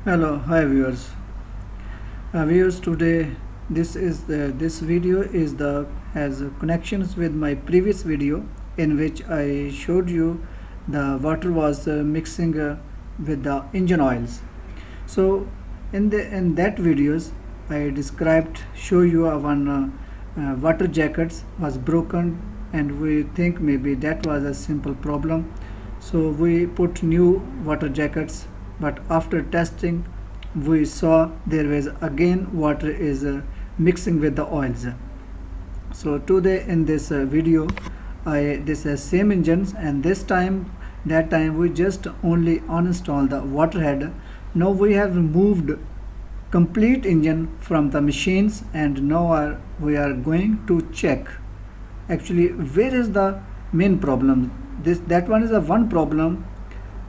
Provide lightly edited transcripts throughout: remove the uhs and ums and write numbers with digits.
Hello, hi viewers. Viewers, today this video is the has connections with my previous video in which I showed you the water was mixing with the engine oils. So in that videos I described show you one water jackets was broken, and we think maybe that was a simple problem. So we put new water jackets, but after testing we saw there was again water is mixing with the oils. So today in this video this is same engines, and this time that time we just only uninstall the water head. Now we have removed complete engine from the machines, and now we are going to check actually where is the main problem. This that one is a one problem,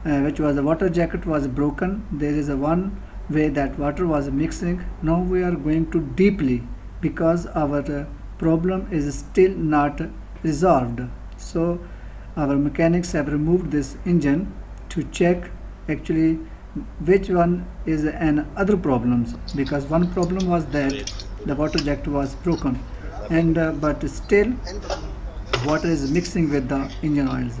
which was the water jacket was broken. There is a one way that water was mixing. Now we are going to deeply because our problem is still not resolved. So our mechanics have removed this engine to check actually which one is an other problems, because one problem was that the water jacket was broken, and but still water is mixing with the engine oils.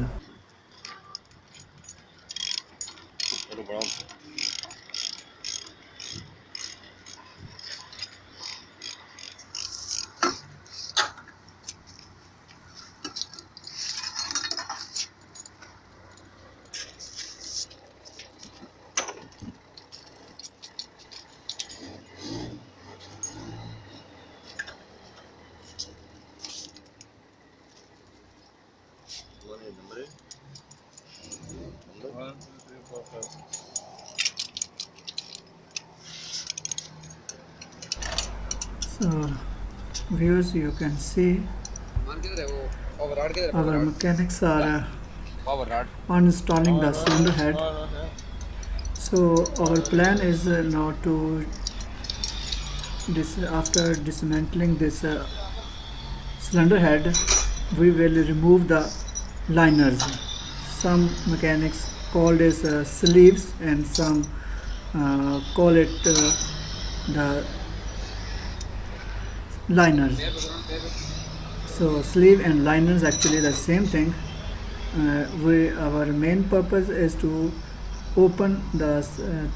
So viewers, you can see our mechanics are uninstalling the cylinder head. So our plan is now to after dismantling this cylinder head, we will remove the liners. Some mechanics call this sleeves, and some call it the liners. So sleeve and liners actually the same thing. We our main purpose is to open the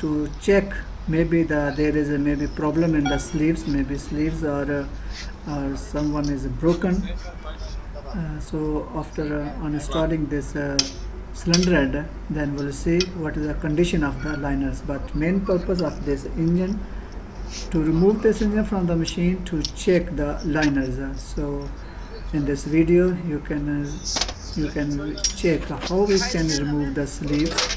to check maybe there is a maybe problem in the sleeves. Maybe sleeves or someone is broken. So after uninstalling this cylinder head, then we'll see what is the condition of the liners. But main purpose of this engine to remove this engine from the machine to check the liners. So in this video you can check how we can remove the sleeves,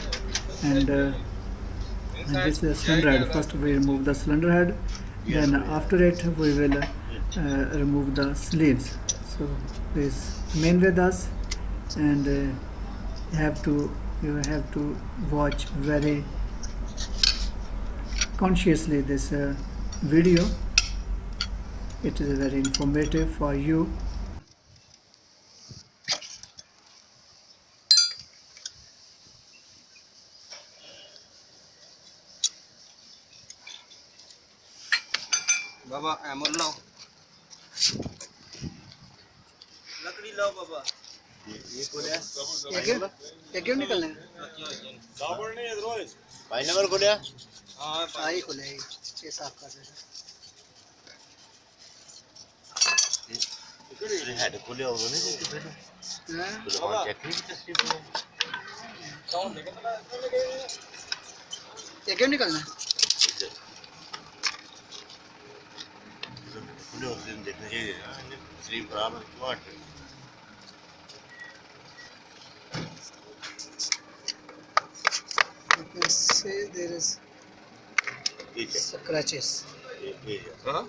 and this is the cylinder head. First we remove the cylinder head, then after it we will remove the sleeves. So please remain with us, and you have to watch very consciously this video. It is very informative for you. बाबा एमर लाओ लकड़ी लाओ बाबा ये खोलिया ये क्यों निकलने cupboard नहीं है रोज भाई नंबर खोलिया हां भाई खोले ये साफ कर दे ये हेड खोलिया और नहीं हां बाबा चेक नहीं तस्वीर कौन निकलना ये क्यों निकलना sleeve खराब है what you can see there is scratches huh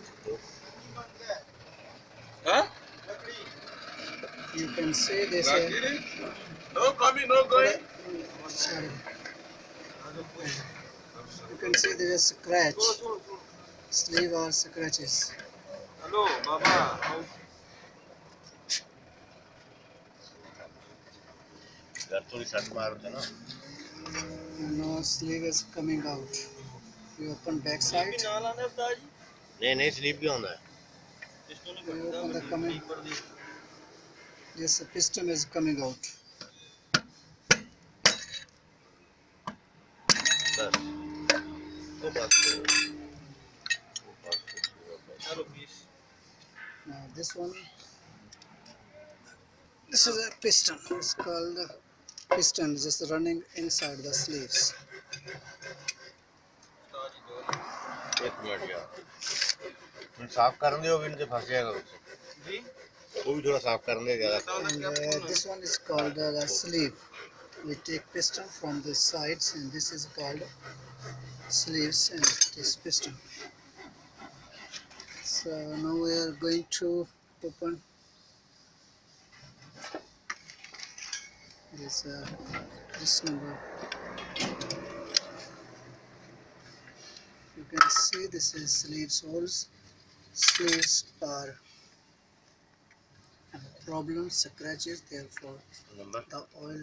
huh you can see this no coming no going sorry you can see there is scratch sleeve or scratches hello baba घर थोड़ी सट मार होता ना no sleeve is coming out You open back side. नहीं नहीं sleep क्यों होता है? You open the coming. This piston is coming out. बस वो बस Now this one. This is a piston. It's called piston. Just running inside the sleeves. एक minute यार मैं साफ कर दे वो इनसे फंस जाएगा उससे जी वो भी थोड़ा साफ कर दे ज़्यादा And this one is called the sleeve. We take piston from the sides, and this is called sleeves, and this piston. So now we are going to open this number. You can see this is sleeves holes. Sleeves are problems, scratches, therefore number the oil.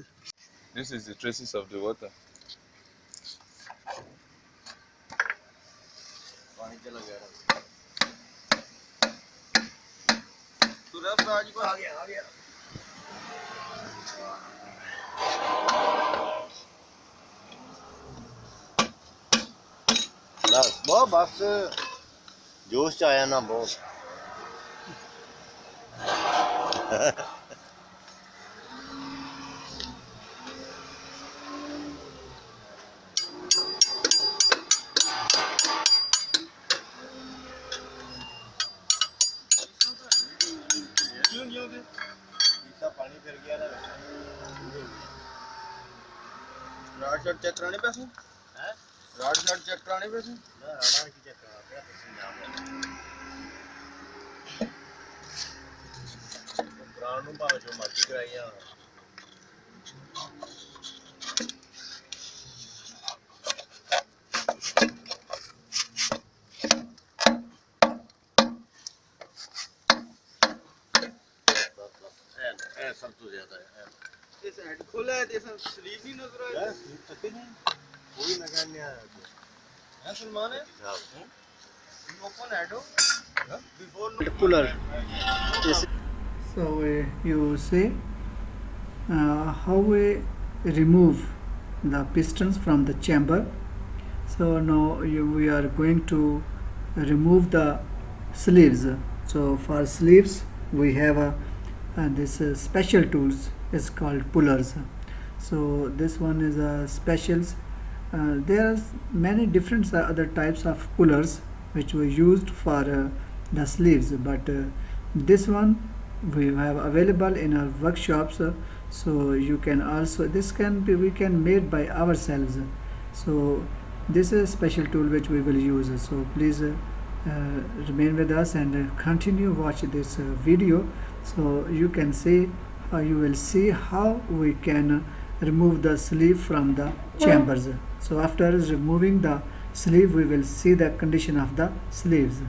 This is the traces of the water. पानी चला गया आ गया बस वो बस जोश च आया ना बहुत पानी फिर गया ना राड शॉट चेक कराने पैसे हैं राड शॉट चेक कराने पैसे ना राणा की चेक करा क्या ब्रांड ਨੂੰ ਭਾਵੇਂ ਜੋ ਮਰਜ਼ੀ ਕਰਾਈਆਂ ਇਹ ਸਭ ਤੋਂ ਜ਼ਿਆਦਾ ਹੈ ये साइड खोला है ये स्लीव नहीं नजर आ यार स्लीप तक ही नहीं कोई लगा नहीं आया है सलमान है साहब ओपन हेडो before Puller. So you see how we remove the pistons from the chamber. So now we are going to remove the sleeves. So for sleeves we have this special tools is called pullers. So this one is a specials. There are many different other types of pullers which were used for the sleeves, but this one we have available in our workshops. So you can also we can made by ourselves. So this is a special tool which we will use. So please remain with us and continue watch this video, so you can see you will see how we can remove the sleeve from the chambers. So after removing the sleeve we will see the condition of the sleeves.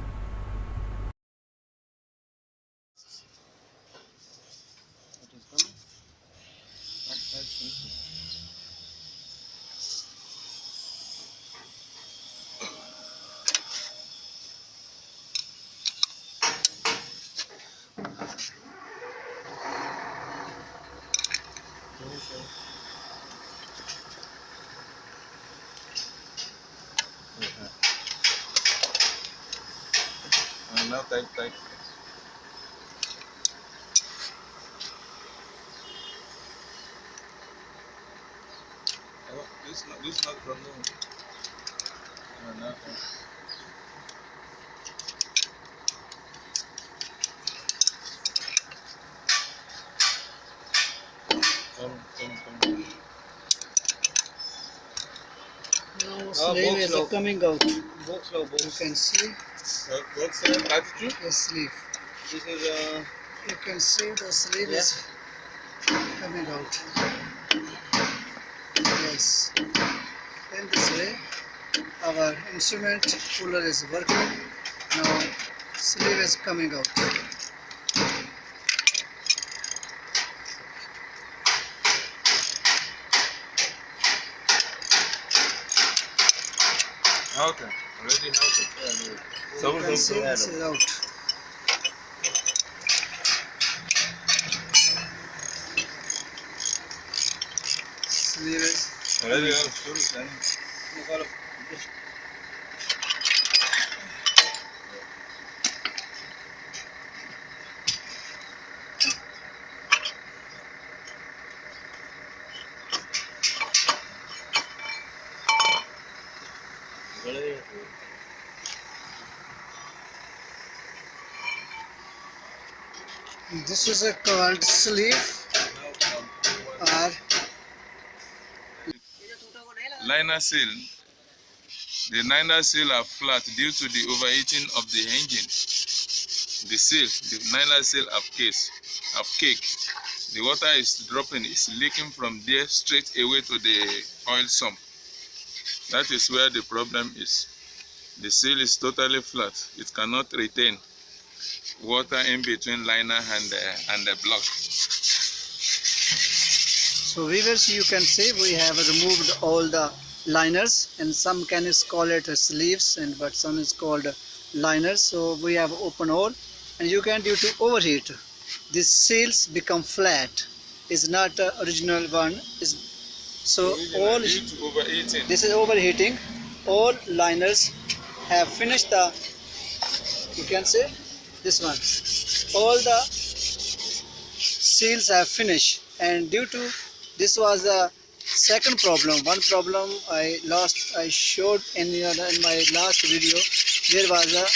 Now tight. Oh, this not problem. Now tight. Come. Now sleeve is slow. coming out. box low You box can see What's Part-2? the sleeve. this is You can see the sleeve is coming out. Yes. In this way, our instrument puller is working. Now sleeve is coming out. Okay. Already have it. You Sabun can see sabun. this is out. Sleeves. Already have it. निकालो This is a called sleeve or Liner seal. The liner seal are flat due to the overheating of the engine. The seal, the liner seal have cake. The water is dropping, is leaking from there straight away to the oil sump. That is where the problem is. The seal is totally flat. It cannot retain water in between liner and the block. so viewers, you can see we have removed all the liners, and some mechanics call it sleeves, and but some is called liners. So we have opened all, and you can, due to overheat, these seals become flat. Is not the original one. Is so all Overeating. this is overheating. All liners have finished the. You can see this one. All the seals have finished, and due to this was the second problem. One problem I showed in my last video. There was a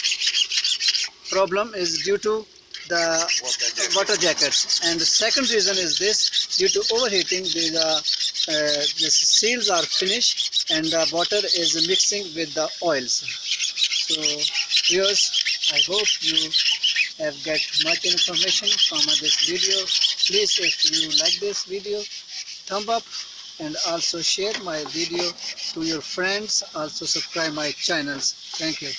problem is due to the water jackets, and the second reason is this: due to overheating, the seals are finished and the water is mixing with the oils. So viewers, I hope you have get much information from this video. Please, if you like this video, thumb up, and also share my video to your friends. Also subscribe my channels. Thank you.